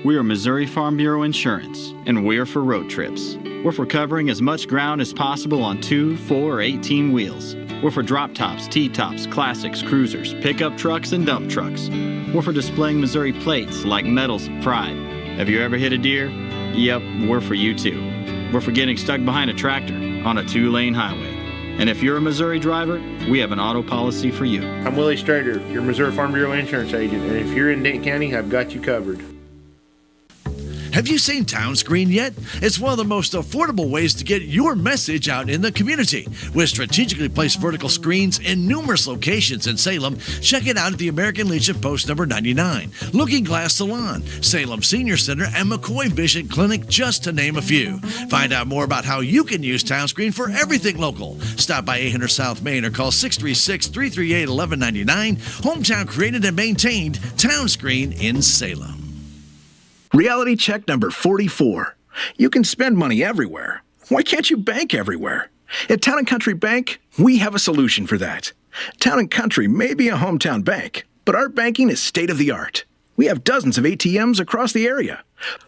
We are Missouri Farm Bureau Insurance, and we're for road trips. We're for covering as much ground as possible on 2, 4, or 18 wheels. We're for drop tops, T-tops, classics, cruisers, pickup trucks, and dump trucks. We're for displaying Missouri plates like medals of pride. Have you ever hit a deer? Yep, we're for you too. We're for getting stuck behind a tractor on a 2-lane highway. And if you're a Missouri driver, we have an auto policy for you. I'm Willie Strader, your Missouri Farm Bureau insurance agent, and if you're in Dent County, I've got you covered. Have you seen Town Screen yet? It's one of the most affordable ways to get your message out in the community. With strategically placed vertical screens in numerous locations in Salem, check it out at the American Legion Post number 99, Looking Glass Salon, Salem Senior Center, and McCoy Vision Clinic, just to name a few. Find out more about how you can use Town Screen for everything local. Stop by 800 South Main or call 636-338-1199. Hometown created and maintained, Town Screen in Salem. Reality check number 44. You can spend money everywhere. Why can't you bank everywhere? At Town & Country Bank, we have a solution for that. Town & Country may be a hometown bank, but our banking is state-of-the-art. We have dozens of ATMs across the area.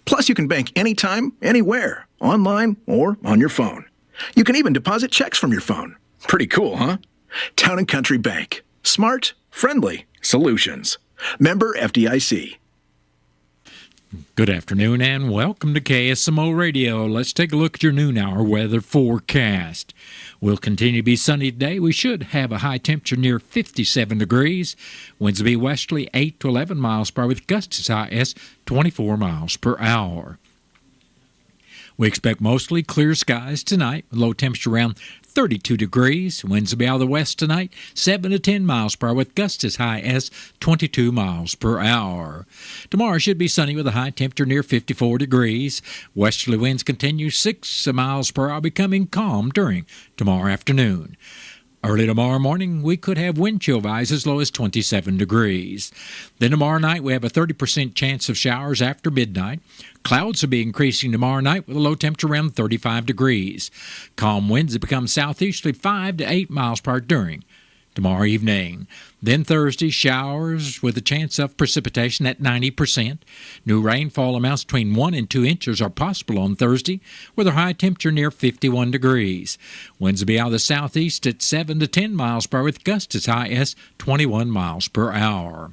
Plus, you can bank anytime, anywhere, online or on your phone. You can even deposit checks from your phone. Pretty cool, huh? Town & Country Bank. Smart, friendly solutions. Member FDIC. Good afternoon and welcome to KSMO Radio. Let's take a look at your noon hour weather forecast. Will continue to be sunny today. We should have a high temperature near 57 degrees. Winds will be westerly 8 to 11 miles per hour with gusts as high as 24 miles per hour. We expect mostly clear skies tonight with low temperature around 32 degrees. Winds will be out of the west tonight, 7 to 10 miles per hour with gusts as high as 22 miles per hour. Tomorrow should be sunny with a high temperature near 54 degrees. Westerly winds continue 6 miles per hour, becoming calm during tomorrow afternoon. Early tomorrow morning, we could have wind chill valleys as low as 27 degrees. Then tomorrow night, we have a 30% chance of showers after midnight. Clouds will be increasing tomorrow night with a low temperature around 35 degrees. Calm winds have become southeasterly 5 to 8 miles per hour during tomorrow evening. Then Thursday, showers with a chance of precipitation at 90%. New rainfall amounts between 1 and 2 inches are possible on Thursday, with a high temperature near 51 degrees. Winds will be out of the southeast at 7 to 10 miles per hour with gusts as high as 21 miles per hour.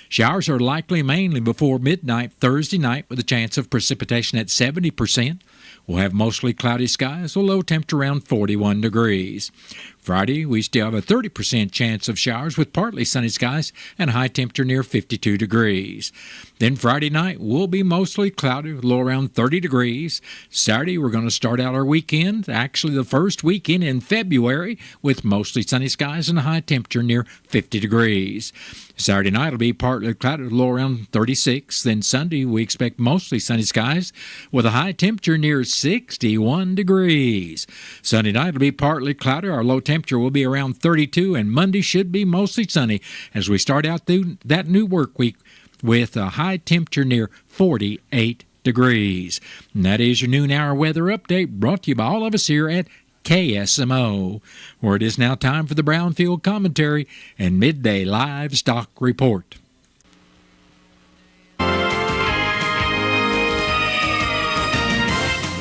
Showers are likely mainly before midnight Thursday night with a chance of precipitation at 70%. We'll have mostly cloudy skies with a low temperature around 41 degrees. Friday, we still have a 30% chance of showers with partly sunny skies and a high temperature near 52 degrees. Then Friday night will be mostly cloudy with a low around 30 degrees. Saturday, we're going to start out our weekend, actually the first weekend in February, with mostly sunny skies and a high temperature near 50 degrees. Saturday night will be partly cloudy with a low around 36. Then Sunday, we expect mostly sunny skies with a high temperature near 61 degrees. Sunday night will be partly cloudy. Our low temperature will be around 32, and Monday should be mostly sunny as we start out that new work week with a high temperature near 48 degrees. And that is your noon hour weather update brought to you by all of us here at KSMO, where it is now time for the Brownfield Commentary and Midday Livestock Report.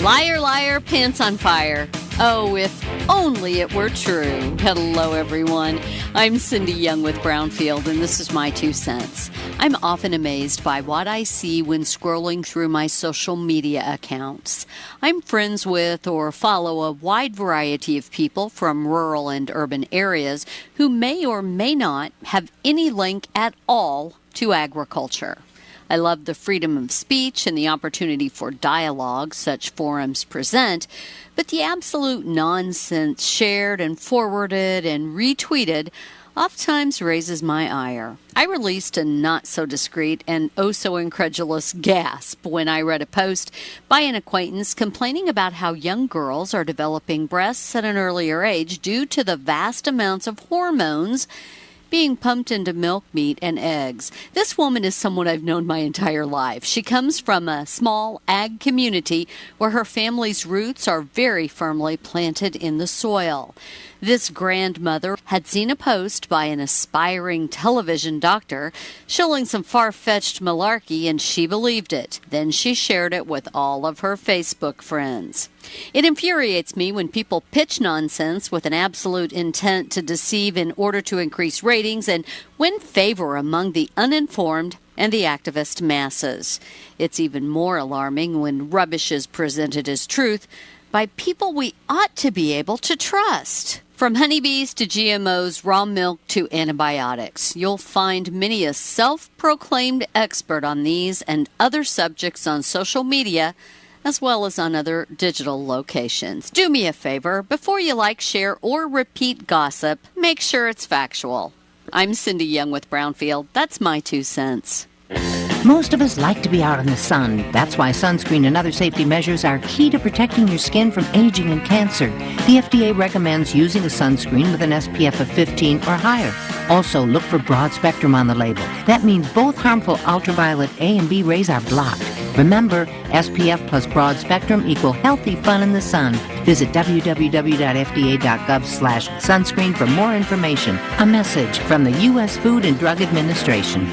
Liar, liar, pants on fire. Oh, if only it were true. Hello, everyone. I'm Cindy Young with Brownfield, and this is my 2 cents. I'm often amazed by what I see when scrolling through my social media accounts. I'm friends with or follow a wide variety of people from rural and urban areas who may or may not have any link at all to agriculture. I love the freedom of speech and the opportunity for dialogue such forums present, but the absolute nonsense shared and forwarded and retweeted oftentimes raises my ire. I released a not-so-discreet and oh-so-incredulous gasp when I read a post by an acquaintance complaining about how young girls are developing breasts at an earlier age due to the vast amounts of hormones being pumped into milk, meat, and eggs. This woman is someone I've known my entire life. She comes from a small ag community where her family's roots are very firmly planted in the soil. This grandmother had seen a post by an aspiring television doctor showing some far-fetched malarkey, and she believed it. Then she shared it with all of her Facebook friends. It infuriates me when people pitch nonsense with an absolute intent to deceive in order to increase ratings and win favor among the uninformed and the activist masses. It's even more alarming when rubbish is presented as truth by people we ought to be able to trust. From honeybees to GMOs, raw milk to antibiotics, you'll find many a self-proclaimed expert on these and other subjects on social media, as well as on other digital locations. Do me a favor, before you like, share, or repeat gossip, make sure it's factual. I'm Cindy Young with Brownfield. That's my 2 cents. Most of us like to be out in the sun. That's why sunscreen and other safety measures are key to protecting your skin from aging and cancer. The FDA recommends using a sunscreen with an SPF of 15 or higher. Also, look for broad spectrum on the label. That means both harmful ultraviolet A and B rays are blocked. Remember, SPF plus broad spectrum equal healthy fun in the sun. Visit www.fda.gov/sunscreen for more information. A message from the U.S. Food and Drug Administration.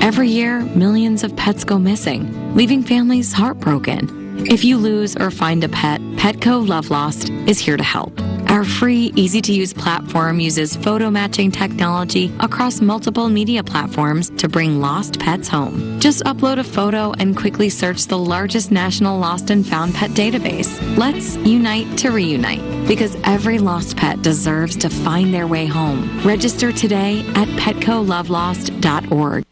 Every year, millions of pets go missing, leaving families heartbroken. If you lose or find a pet, Petco Love Lost is here to help. Our free, easy-to-use platform uses photo matching technology across multiple media platforms to bring lost pets home. Just upload a photo and quickly search the largest national lost and found pet database. Let's unite to reunite, because every lost pet deserves to find their way home. Register today at petcolovelost.org.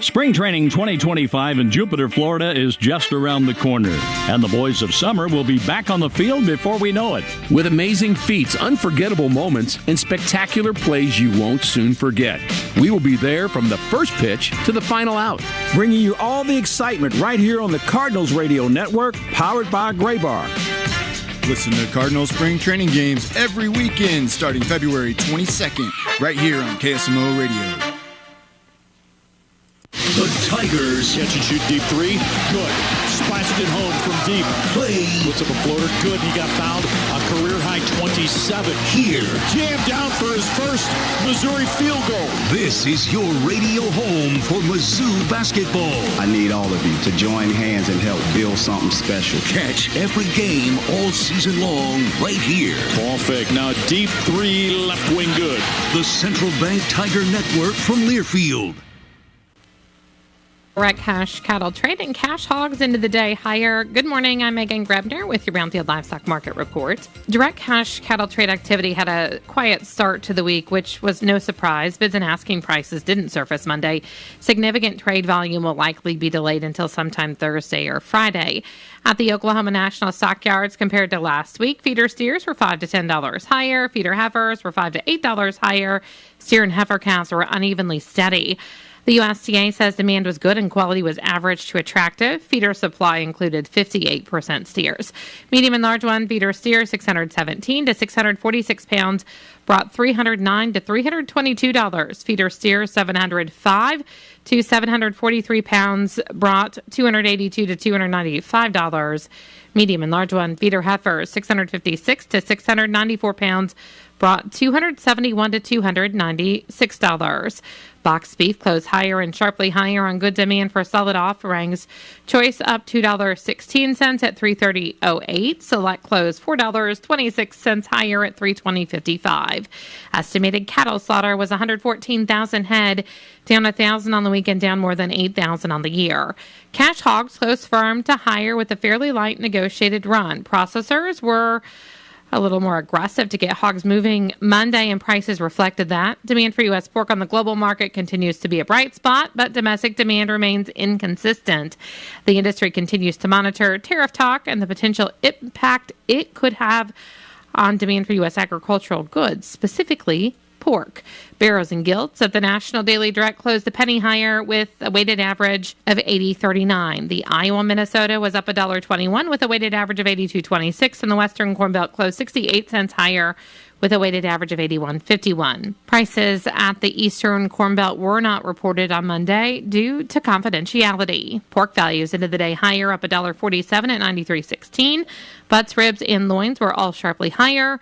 Spring Training 2025 in Jupiter, Florida is just around the corner, and the boys of summer will be back on the field before we know it. With amazing feats, unforgettable moments, and spectacular plays you won't soon forget. We will be there from the first pitch to the final out, bringing you all the excitement right here on the Cardinals Radio Network, powered by Gray Bar. Listen to Cardinal Spring Training games every weekend starting February 22nd, right here on KSMO Radio. The Tigers. Catch and shoot deep three. Good. Splashed it home from deep. Play. Puts up a floater. Good. He got fouled. A career high 27. Here. Jammed down for his first Missouri field goal. This is your radio home for Mizzou basketball. I need all of you to join hands and help build something special. Catch every game all season long right here. Ball fake. Now deep three. Left wing good. The Central Bank Tiger Network from Learfield. Direct cash cattle trade and cash hogs into the day higher. Good morning, I'm Megan Grebner with your Brownfield Livestock Market Report. Direct cash cattle trade activity had a quiet start to the week, which was no surprise. Bids and asking prices didn't surface Monday. Significant trade volume will likely be delayed until sometime Thursday or Friday. At the Oklahoma National Stockyards, compared to last week, feeder steers were $5 to $10 higher. Feeder heifers were $5 to $8 higher. Steer and heifer counts were unevenly steady. The USDA says demand was good and quality was average to attractive. Feeder supply included 58% steers. Medium and large one feeder steer 617 to 646 pounds brought $309 to $322. Feeder steer 705 to 743 pounds brought $282 to $295. Medium and large one feeder heifers 656 to 694 pounds brought $271 to $296. Box beef closed higher and sharply higher on good demand for solid offerings. Choice up $2.16 at $330.08. Select closed $4.26 higher at $320.55. Estimated cattle slaughter was 114,000 head, down 1,000 on the weekend, down more than 8,000 on the year. Cash hogs closed firm to higher with a fairly light negotiated run. Processors were a little more aggressive to get hogs moving Monday, and prices reflected that. Demand for U.S. pork on the global market continues to be a bright spot, but domestic demand remains inconsistent. The industry continues to monitor tariff talk and the potential impact it could have on demand for U.S. agricultural goods, specifically pork. Barrows and Gilts at the National Daily Direct closed a penny higher with a weighted average of 80.39. The Iowa, Minnesota was up $1.21 with a weighted average of 82.26, and the Western Corn Belt closed 68 cents higher with a weighted average of 81.51. Prices at the Eastern Corn Belt were not reported on Monday due to confidentiality. Pork values ended the day higher, up $1.47 at $93.16. Butts, ribs, and loins were all sharply higher.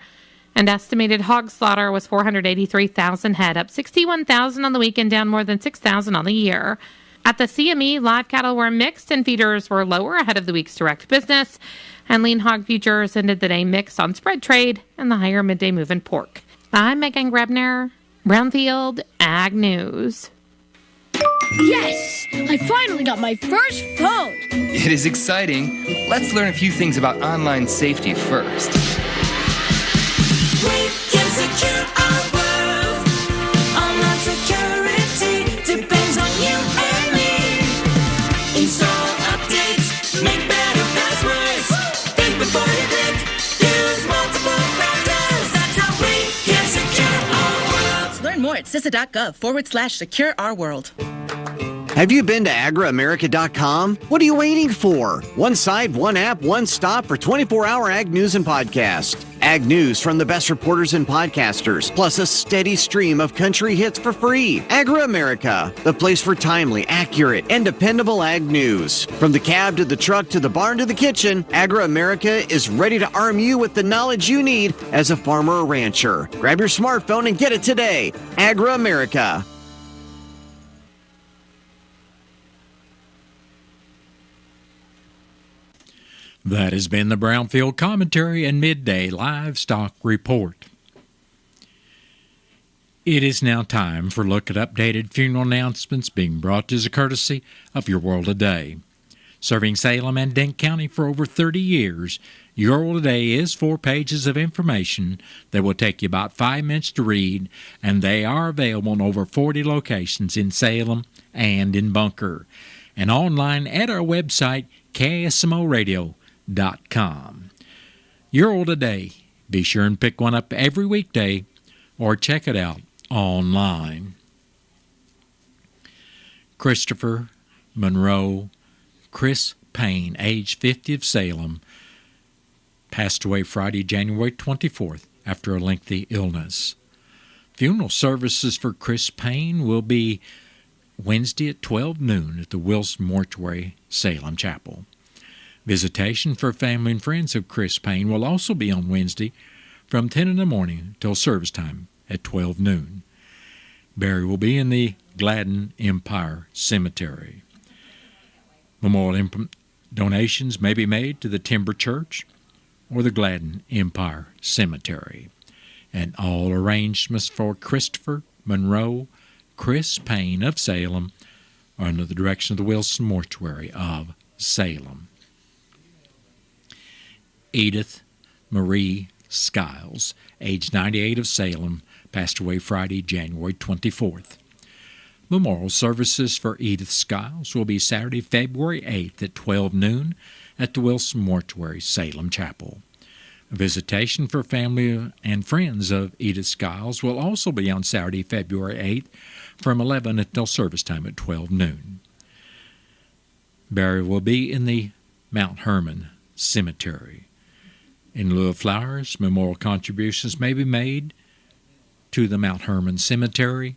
And estimated hog slaughter was 483,000 head, up 61,000 on the weekend, down more than 6,000 on the year. At the CME, live cattle were mixed and feeders were lower ahead of the week's direct business. And lean hog futures ended the day mixed on spread trade and the higher midday move in pork. I'm Megan Grebner, Brownfield Ag News. Yes! I finally got my first phone! It is exciting. Let's learn a few things about online safety first. We can secure our world. Online security depends on you and me. Install updates, make better passwords. Think before you click, use multiple factors. That's how we can secure our world. Learn more at CISA.gov/secure our world. Have you been to agriamerica.com? What are you waiting for? One site, one app, one stop for 24-hour ag news and podcast. Ag news from the best reporters and podcasters, plus a steady stream of country hits for free. Agri-America, the place for timely, accurate, and dependable ag news. From the cab to the truck to the barn to the kitchen, Agri-America is ready to arm you with the knowledge you need as a farmer or rancher. Grab your smartphone and get it today. Agri-America. That has been the Brownfield Commentary and Midday Livestock Report. It is now time for a look at updated funeral announcements being brought to us as a courtesy of Your World Today. Serving Salem and Dent County for over 30 years, Your World Today is 4 pages of information that will take you about 5 minutes to read, and they are available in over 40 locations in Salem and in Bunker, and online at our website, KSMOradio.com. Your World Today. Be sure and pick one up every weekday or check it out online. Christopher Monroe Chris Payne, age 50 of Salem, passed away Friday, January 24th after a lengthy illness. Funeral services for Chris Payne will be Wednesday at 12 noon at the Wilson Mortuary, Salem Chapel. Visitation for family and friends of Chris Payne will also be on Wednesday from 10 in the morning till service time at 12 noon. Burial will be in the Gladden Empire Cemetery. Memorial donations may be made to the Timber Church or the Gladden Empire Cemetery. And all arrangements for Christopher Monroe Chris Payne of Salem are under the direction of the Wilson Mortuary of Salem. Edith Marie Skiles, age 98 of Salem, passed away Friday, January 24th. Memorial services for Edith Skiles will be Saturday, February 8th at 12 noon at the Wilson Mortuary, Salem Chapel. A visitation for family and friends of Edith Skiles will also be on Saturday, February 8th from 11 until service time at 12 noon. Burial will be in the Mount Hermon Cemetery. In lieu of flowers, memorial contributions may be made to the Mount Hermon Cemetery,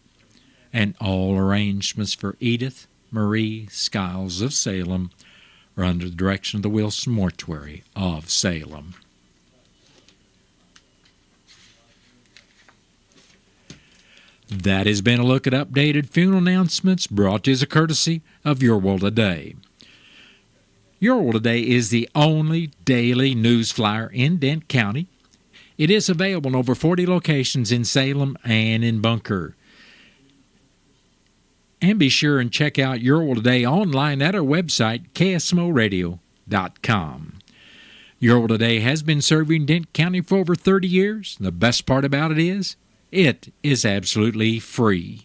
and all arrangements for Edith Marie Skiles of Salem are under the direction of the Wilson Mortuary of Salem. That has been a look at updated funeral announcements brought to you as a courtesy of Your World Today. Your World Today is the only daily news flyer in Dent County. It is available in over 40 locations in Salem and in Bunker. And be sure and check out Your World Today online at our website, KSMOradio.com. Your World Today has been serving Dent County for over 30 years. The best part about it is absolutely free.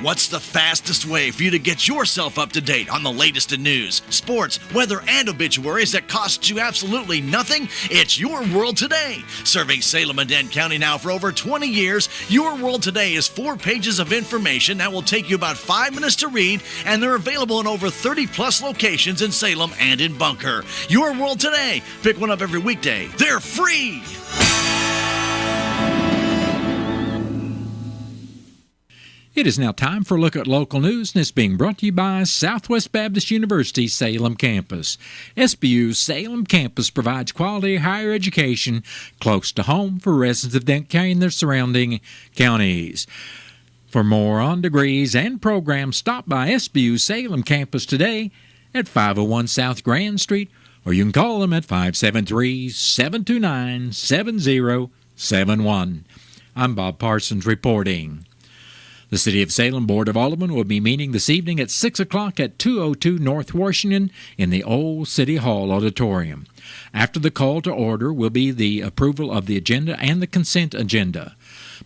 What's the fastest way for you to get yourself up to date on the latest in news, sports, weather, and obituaries that costs you absolutely nothing? It's Your World Today. Serving Salem and Dent County now for over 20 years, Your World Today is 4 pages of information that will take you about 5 minutes to read, and they're available in over 30-plus locations in Salem and in Bunker. Your World Today. Pick one up every weekday. They're free. It is now time for a look at local news, and it's being brought to you by Southwest Baptist University Salem Campus. SBU's Salem Campus provides quality higher education close to home for residents of Dent County and their surrounding counties. For more on degrees and programs, stop by SBU's Salem Campus today at 501 South Grand Street, or you can call them at 573-729-7071. I'm Bob Parsons reporting. The City of Salem Board of Aldermen will be meeting this evening at 6 o'clock at 202 North Washington in the Old City Hall Auditorium. After the call to order will be the approval of the agenda and the consent agenda.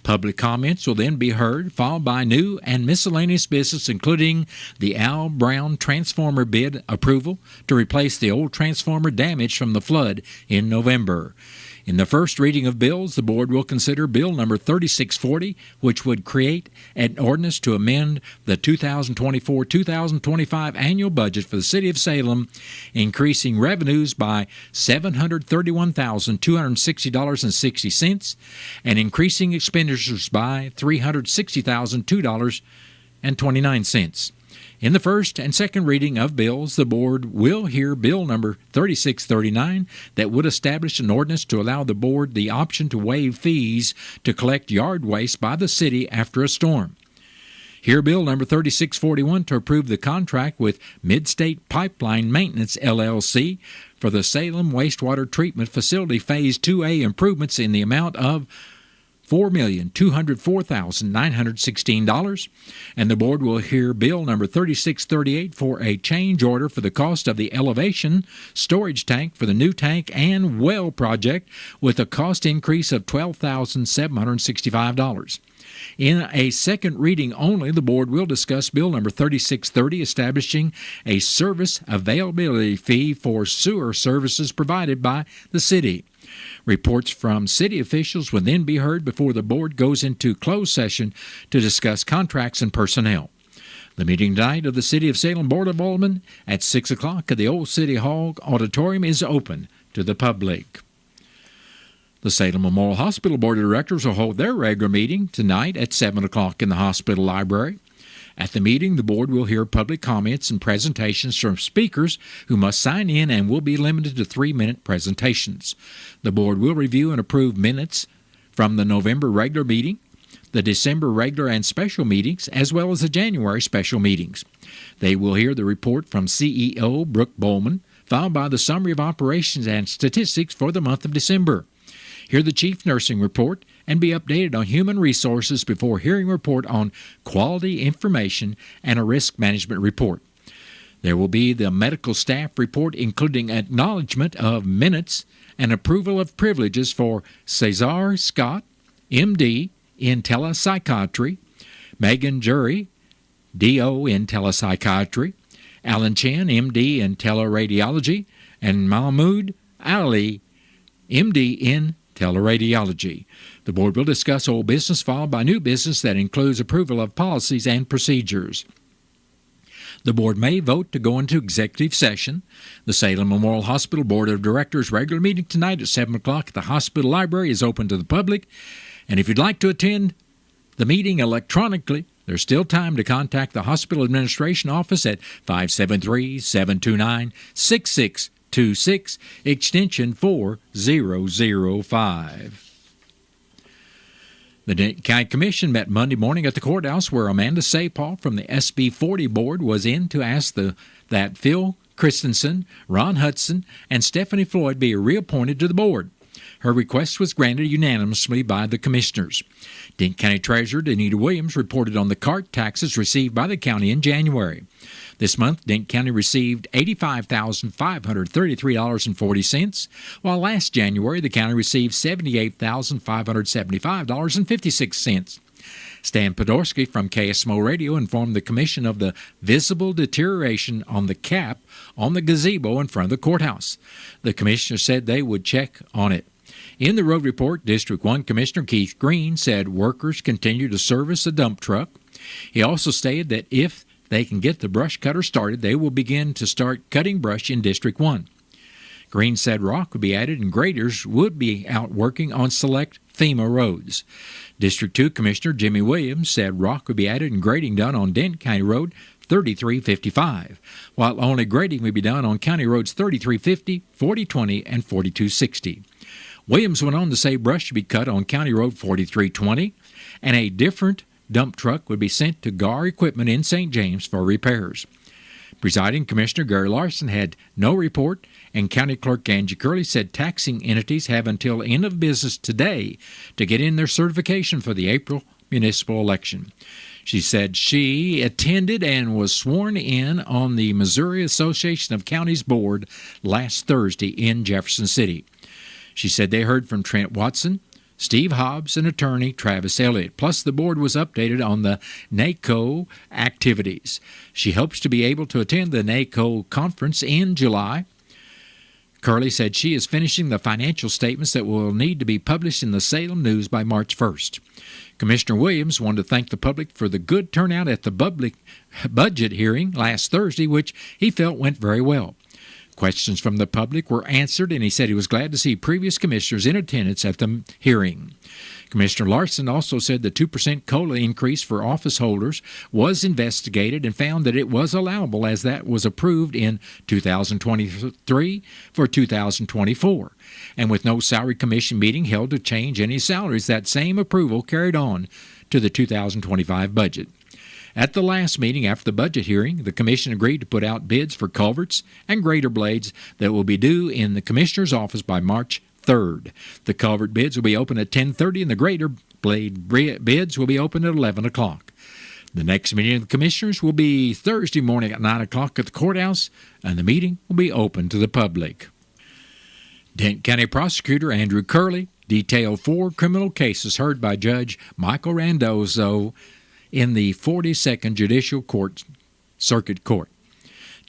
Public comments will then be heard, followed by new and miscellaneous business, including the Al Brown transformer bid approval to replace the old transformer damaged from the flood in November. In the first reading of bills, the board will consider Bill number 3640, which would create an ordinance to amend the 2024-2025 annual budget for the City of Salem, increasing revenues by $731,260.60 and increasing expenditures by $360,002.29. In the first and second reading of bills, the board will hear Bill number 3639 that would establish an ordinance to allow the board the option to waive fees to collect yard waste by the city after a storm. Hear Bill number 3641 to approve the contract with Midstate Pipeline Maintenance, LLC, for the Salem Wastewater Treatment Facility Phase 2A improvements in the amount of $4,204,916, and the board will hear Bill number 3638 for a change order for the cost of the elevation storage tank for the new tank and well project with a cost increase of $12,765. In a second reading only, the board will discuss Bill number 3630, establishing a service availability fee for sewer services provided by the city. Reports from city officials will then be heard before the board goes into closed session to discuss contracts and personnel. The meeting tonight of the City of Salem Board of Aldermen at 6 o'clock at the Old City Hall Auditorium is open to the public. The Salem Memorial Hospital Board of Directors will hold their regular meeting tonight at 7 o'clock in the hospital library. At the meeting, the board will hear public comments and presentations from speakers who must sign in and will be limited to 3-minute presentations. The board will review and approve minutes from the November regular meeting, the December regular and special meetings, as well as the January special meetings. They will hear the report from CEO Brooke Bowman, followed by the summary of operations and statistics for the month of December. Hear the chief nursing report and be updated on human resources before hearing a report on quality information and a risk management report. There will be the medical staff report, including acknowledgement of minutes and approval of privileges for Cesar Scott, MD, in telepsychiatry, Megan Jury, DO in telepsychiatry, Alan Chen, MD in teleradiology, and Mahmoud Ali, MD in teleradiology. The board will discuss old business followed by new business that includes approval of policies and procedures. The board may vote to go into executive session. The Salem Memorial Hospital Board of Directors regular meeting tonight at 7 o'clock at the hospital library is open to the public. And if you'd like to attend the meeting electronically, there's still time to contact the hospital administration office at 573-729-6626, extension 4005. The Dent County Commission met Monday morning at the courthouse where Amanda Sapal from the SB 40 board was in to ask that Phil Christensen, Ron Hudson, and Stephanie Floyd be reappointed to the board. Her request was granted unanimously by the commissioners. Dent County Treasurer Danita Williams reported on the cart taxes received by the county in January. This month, Dent County received $85,533.40, while last January the county received $78,575.56. Stan Podorski from KSMO Radio informed the commission of the visible deterioration on the cap on the gazebo in front of the courthouse. The commissioner said they would check on it. In the road report, District 1 Commissioner Keith Green said workers continue to service the dump truck. He also stated that if they can get the brush cutter started, they will begin to start cutting brush in District 1. Green said rock would be added and graders would be out working on select FEMA roads. District 2 Commissioner Jimmy Williams said rock would be added and grading done on Denton County Road 3355, while only grading would be done on County Roads 3350, 4020, and 4260. Williams went on to say brush should be cut on County Road 4320, and a different dump truck would be sent to GAR Equipment in St. James for repairs. Presiding Commissioner Gary Larson had no report, and County Clerk Angie Curley said taxing entities have until end of business today to get in their certification for the April municipal election. She said she attended and was sworn in on the Missouri Association of Counties Board last Thursday in Jefferson City. She said they heard from Trent Watson, Steve Hobbs, and attorney Travis Elliott. Plus, the board was updated on the NACO activities. She hopes to be able to attend the NACO conference in July. Curley said she is finishing the financial statements that will need to be published in the Salem News by March 1st. Commissioner Williams wanted to thank the public for the good turnout at the public budget hearing last Thursday, which he felt went very well. Questions from the public were answered, and he said he was glad to see previous commissioners in attendance at the hearing. Commissioner Larson also said the 2% COLA increase for office holders was investigated and found that it was allowable, as that was approved in 2023 for 2024. And with no salary commission meeting held to change any salaries, that same approval carried on to the 2025 budget. At the last meeting after the budget hearing, the commission agreed to put out bids for culverts and grader blades that will be due in the commissioner's office by March 3rd. The culvert bids will be open at 10:30 and the grader blade bids will be open at 11 o'clock. The next meeting of the commissioners will be Thursday morning at 9 o'clock at the courthouse, and the meeting will be open to the public. Denton County Prosecutor Andrew Curley detailed 4 criminal cases heard by Judge Michael Randazzo in the 42nd Judicial Circuit Court.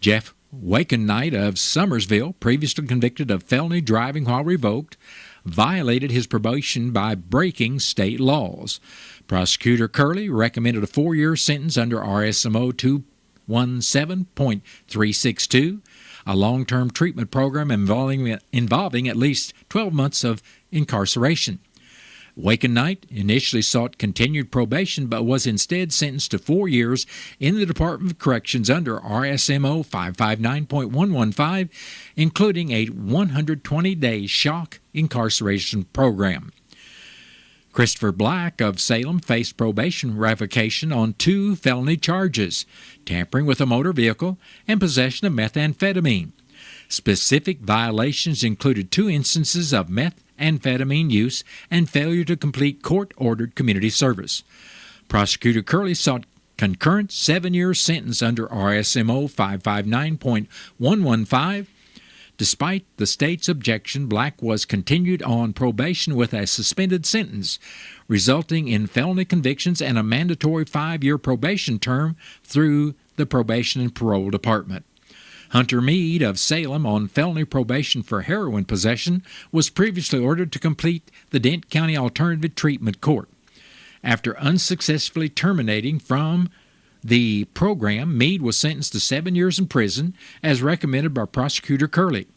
Jeff Wakenknight of Summersville, previously convicted of felony driving while revoked, violated his probation by breaking state laws. Prosecutor Curley recommended a 4-year sentence under RSMO 217.362, a long-term treatment program involving at least 12 months of incarceration. Wakenknight initially sought continued probation but was instead sentenced to 4 years in the Department of Corrections under RSMO 559.115, including a 120-day shock incarceration program. Christopher Black of Salem faced probation revocation on 2 felony charges, tampering with a motor vehicle and possession of methamphetamine. Specific violations included 2 instances of methamphetamine use and failure to complete court-ordered community service. Prosecutor Curley sought concurrent 7-year sentence under RSMO 559.115. Despite the state's objection, Black was continued on probation with a suspended sentence, resulting in felony convictions and a mandatory 5-year probation term through the Probation and Parole Department. Hunter Meade of Salem, on felony probation for heroin possession, was previously ordered to complete the Denton County Alternative Treatment Court. After unsuccessfully terminating from the program, Meade was sentenced to 7 years in prison, as recommended by Prosecutor Curley.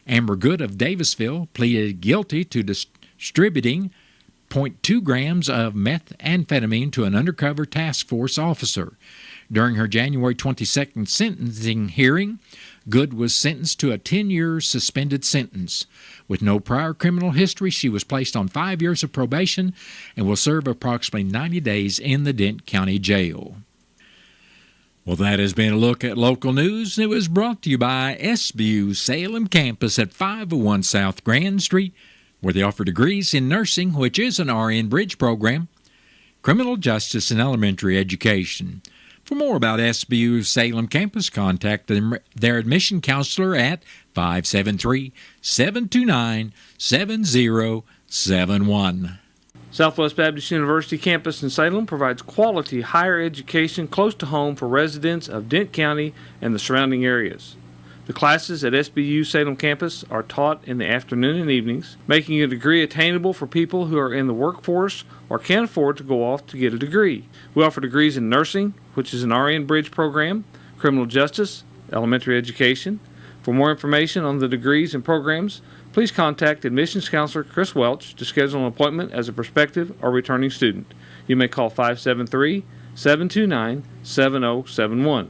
Amber Good of Davisville pleaded guilty to distributing 0.2 grams of methamphetamine to an undercover task force officer. During her January 22nd sentencing hearing, Good was sentenced to a 10-year suspended sentence. With no prior criminal history, she was placed on 5 years of probation and will serve approximately 90 days in the Denton County Jail. Well, that has been a look at local news, and it was brought to you by SBU Salem Campus at 501 South Grand Street, where they offer degrees in nursing, which is an RN Bridge program, criminal justice, and elementary education. For more about SBU Salem Campus, contact their admission counselor at 573-729-7071. Southwest Baptist University campus in Salem provides quality higher education close to home for residents of Denton County and the surrounding areas. The classes at SBU Salem campus are taught in the afternoon and evenings, making a degree attainable for people who are in the workforce or can't afford to go off to get a degree. We offer degrees in nursing, which is an RN Bridge program, criminal justice, elementary education. For more information on the degrees and programs, please contact admissions counselor Chris Welch to schedule an appointment as a prospective or returning student. You may call 573-729-7071.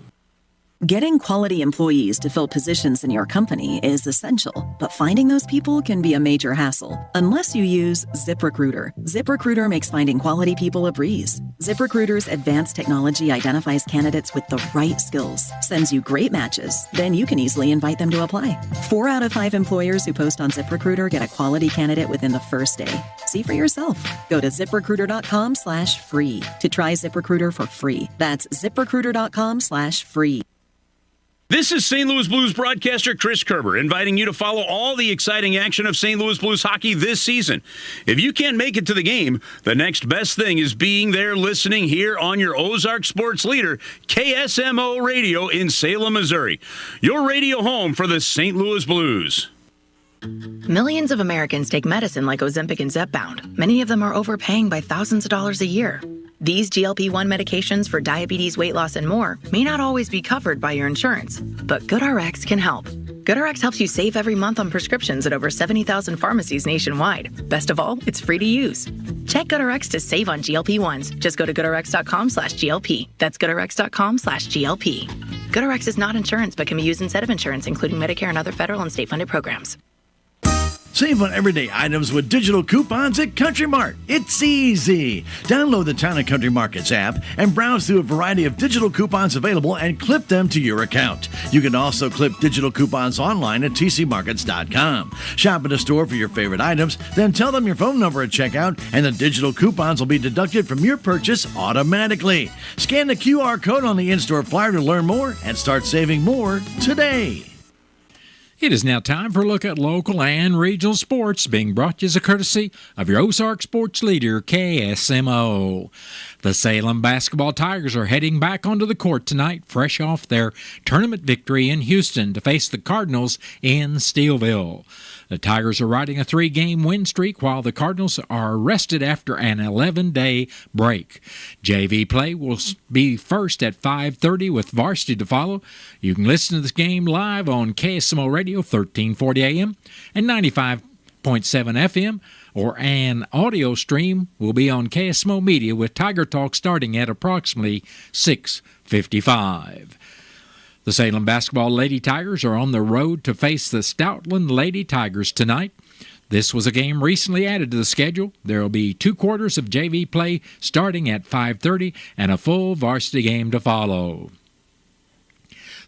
Getting quality employees to fill positions in your company is essential, but finding those people can be a major hassle unless you use ZipRecruiter. ZipRecruiter makes finding quality people a breeze. ZipRecruiter's advanced technology identifies candidates with the right skills, sends you great matches, then you can easily invite them to apply. 4 out of 5 employers who post on ZipRecruiter get a quality candidate within the first day. See for yourself. Go to ZipRecruiter.com/free to try ZipRecruiter for free. That's ZipRecruiter.com/free. This is St. Louis Blues broadcaster Chris Kerber inviting you to follow all the exciting action of St. Louis Blues hockey this season. If you can't make it to the game, the next best thing is being there listening here on your Ozark sports leader, KSMO Radio in Salem, Missouri. Your radio home for the St. Louis Blues. Millions of Americans take medicine like Ozempic and Zepbound. Many of them are overpaying by thousands of dollars a year. These GLP-1 medications for diabetes, weight loss, and more may not always be covered by your insurance, but GoodRx can help. GoodRx helps you save every month on prescriptions at over 70,000 pharmacies nationwide. Best of all, it's free to use. Check GoodRx to save on GLP-1s. Just go to GoodRx.com/GLP. That's GoodRx.com/GLP. GoodRx is not insurance, but can be used instead of insurance, including Medicare and other federal and state-funded programs. Save on everyday items with digital coupons at Country Mart. It's easy. Download the Town & Country Markets app and browse through a variety of digital coupons available and clip them to your account. You can also clip digital coupons online at tcmarkets.com. Shop at a store for your favorite items, then tell them your phone number at checkout, and the digital coupons will be deducted from your purchase automatically. Scan the QR code on the in-store flyer to learn more and start saving more today. It is now time for a look at local and regional sports, being brought to you as a courtesy of your Ozark sports leader, KSMO. The Salem basketball Tigers are heading back onto the court tonight, fresh off their tournament victory in Houston to face the Cardinals in Steelville. The Tigers are riding a 3-game win streak while the Cardinals are rested after an 11-day break. JV play will be first at 5:30 with varsity to follow. You can listen to this game live on KSMO Radio 1340 AM and 95.7 FM, or an audio stream will be on KSMO Media with Tiger Talk starting at approximately 6:55. The Salem basketball Lady Tigers are on the road to face the Stoutland Lady Tigers tonight. This was a game recently added to the schedule. There will be 2 quarters of JV play starting at 5:30 and a full varsity game to follow.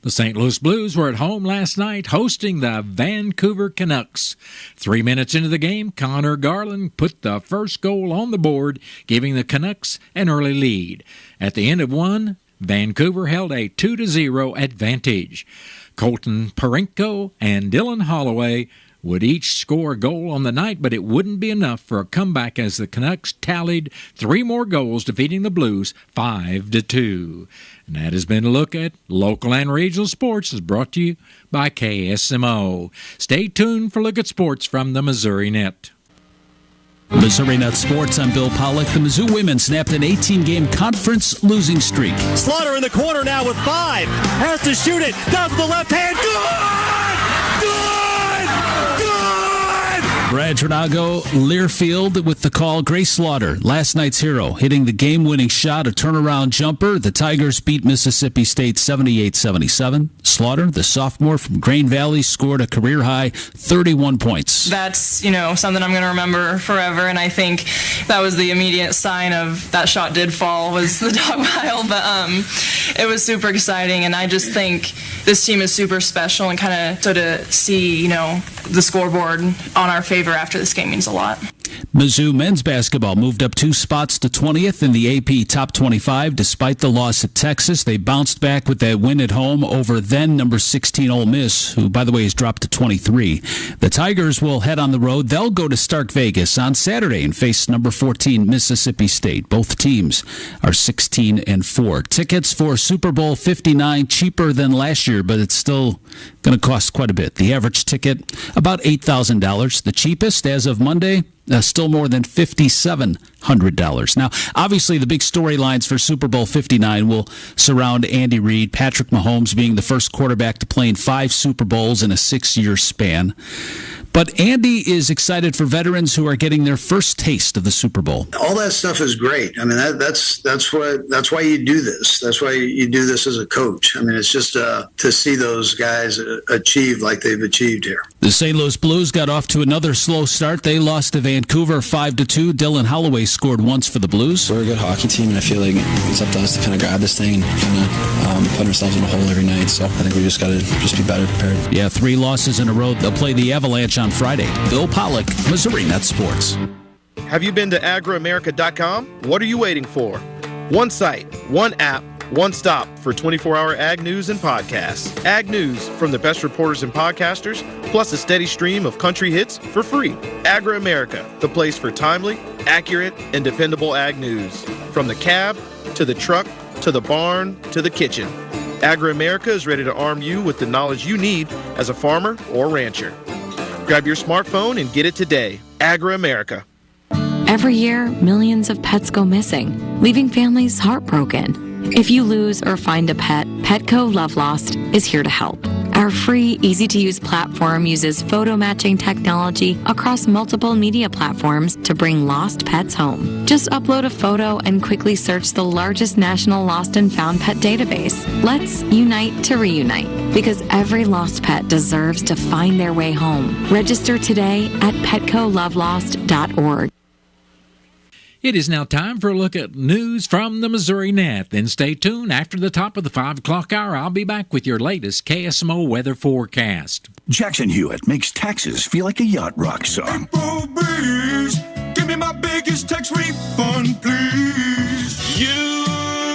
The St. Louis Blues were at home last night hosting the Vancouver Canucks. 3 minutes into the game, Connor Garland put the first goal on the board, giving the Canucks an early lead. At the end of one, Vancouver held a 2-0 advantage. Colton Parenko and Dylan Holloway would each score a goal on the night, but it wouldn't be enough for a comeback as the Canucks tallied 3 more goals, defeating the Blues 5-2. And that has been a look at local and regional sports, is brought to you by KSMO. Stay tuned for a look at sports from the Missouri Net. Missouri Net Sports, I'm Bill Pollock. The Mizzou women snapped an 18-game conference losing streak. Slaughter in the corner now with 5. Has to shoot it. Down to the left hand. Good! Brad Trinago, Learfield with the call. Grace Slaughter, last night's hero, hitting the game-winning shot, a turnaround jumper. The Tigers beat Mississippi State 78-77. Slaughter, the sophomore from Grain Valley, scored a career-high 31 points. That's, something I'm going to remember forever, and I think that was the immediate sign of that shot did fall, was the dog pile, but it was super exciting, and I just think this team is super special, and kind of so to see, the scoreboard on our favor after this game means a lot. Mizzou men's basketball moved up 2 spots to 20th in the AP Top 25 despite the loss at Texas. They bounced back with that win at home over then number 16 Ole Miss, who, by the way, has dropped to 23. The Tigers will head on the road. They'll go to Stark Vegas on Saturday and face number 14 Mississippi State. Both teams are 16-4. Tickets for Super Bowl 59, cheaper than last year, but it's still going to cost quite a bit. The average ticket, about $8,000. The cheapest, as of Monday, still more than $5,700. Now, obviously, the big storylines for Super Bowl 59 will surround Andy Reid, Patrick Mahomes being the first quarterback to play in 5 Super Bowls in a 6-year span. But Andy is excited for veterans who are getting their first taste of the Super Bowl. All that stuff is great. I mean, that's why you do this. That's why you do this as a coach. I mean, it's just to see those guys achieve like they've achieved here. The St. Louis Blues got off to another slow start. They lost to Vancouver 5-2. Dylan Holloway scored once for the Blues. We're a good hockey team, and I feel like it's up to us to kind of grab this thing and kind of put ourselves in a hole every night. So I think we just got to be better prepared. Yeah, 3 losses in a row. They'll play the Avalanche on Friday. Bill Pollock, Missouri Net Sports. Have you been to agroamerica.com? What are you waiting for? One site, one app, one stop for 24-hour ag news and podcasts. Ag news from the best reporters and podcasters, plus a steady stream of country hits for free. Agro-America, the place for timely, accurate, and dependable ag news. From the cab, to the truck, to the barn, to the kitchen. Agro-America is ready to arm you with the knowledge you need as a farmer or rancher. Grab your smartphone and get it today. Agro-America. Every year, millions of pets go missing, leaving families heartbroken. If you lose or find a pet, Petco Love Lost is here to help. Our free, easy-to-use platform uses photo matching technology across multiple media platforms to bring lost pets home. Just upload a photo and quickly search the largest national lost and found pet database. Let's unite to reunite, because every lost pet deserves to find their way home. Register today at petcolovelost.org. It is now time for a look at news from the Missouri Net. Then stay tuned. After the top of the 5 o'clock hour, I'll be back with your latest KSMO weather forecast. Jackson Hewitt makes taxes feel like a yacht rock song. April breeze, give me my biggest tax refund, please. You,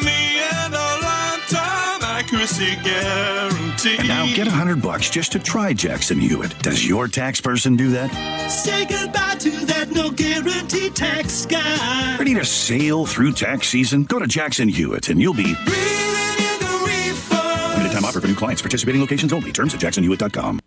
me, and a lifetime accuracy guarantee. And now get $100 just to try Jackson Hewitt. Does your tax person do that? Say goodbye to that no guarantee tax guy. Ready to sail through tax season? Go to Jackson Hewitt and you'll be breathing in the refund. Limited time offer for new clients. Participating locations only. Terms at jacksonhewitt.com.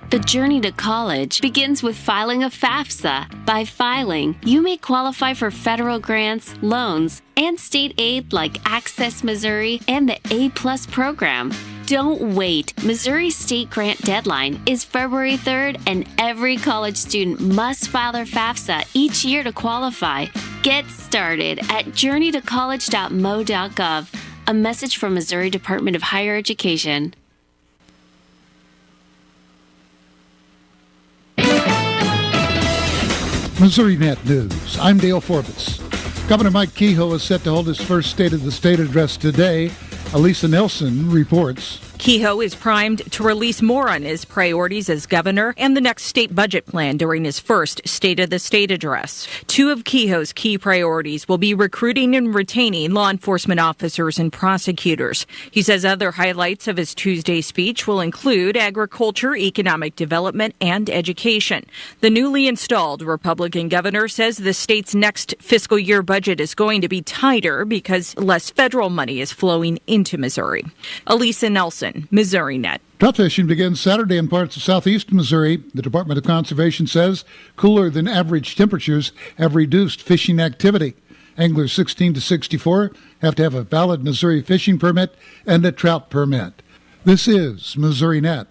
The journey to college begins with filing a FAFSA. By filing, you may qualify for federal grants, loans, and state aid like Access Missouri and the A+ program. Don't wait. Missouri's state grant deadline is February 3rd, and every college student must file their FAFSA each year to qualify. Get started at journeytocollege.mo.gov. A message from Missouri Department of Higher Education. Missouri Net News. I'm Dale Forbes. Governor Mike Kehoe is set to hold his first State of the State address today. Elisa Nelson reports. Kehoe is primed to release more on his priorities as governor and the next state budget plan during his first State of the State address. 2 of Kehoe's key priorities will be recruiting and retaining law enforcement officers and prosecutors. He says other highlights of his Tuesday speech will include agriculture, economic development, and education. The newly installed Republican governor says the state's next fiscal year budget is going to be tighter because less federal money is flowing into Missouri. Elisa Nelson, Missouri Net. Trout fishing begins Saturday in parts of southeast Missouri. The Department of Conservation says cooler than average temperatures have reduced fishing activity. Anglers 16 to 64 have to have a valid Missouri fishing permit and a trout permit. This is Missouri Net.